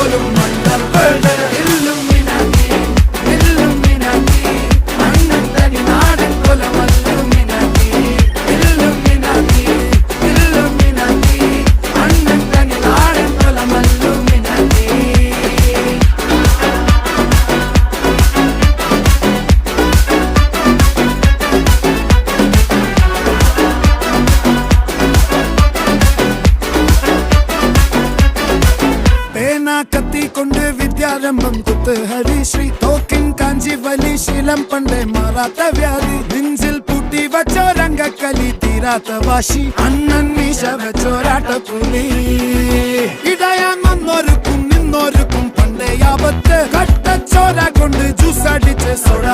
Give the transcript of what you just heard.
പോലും മണ്ടപ്പേട് Illuminati Illuminati അണ്ണൻ തനി നാടൻ കൊലമല്ലുമിനാറ്റി ഇല്ലുമിനാറ്റി ഇല്ലുമിനാറ്റി അണ്ണൻ തനി നാടൻ കൊലമല്ലുമിനാറ്റി. കത്തി കൊണ്ട് വിദ്യാരംഭം കുത്ത് ഹരിശ്രീ തോക്കിൻ കാഞ്ചി വലി ശീലം പണ്ടേ മാറാത്ത വ്യാധി നെഞ്ചിൽ പൂട്ടി വച്ചോരംഗക്കലി തീരാത്ത വാശി അണ്ണൻ മീശ വെച്ചോരാട്ട പുലി ഇടയാൻ വന്നോർക്കും നിന്നോർക്കും പണ്ടേ ആപത്ത് കട്ടച്ചോര കൊണ്ട് ജ്യൂസ് അടിച്ച് സോഡ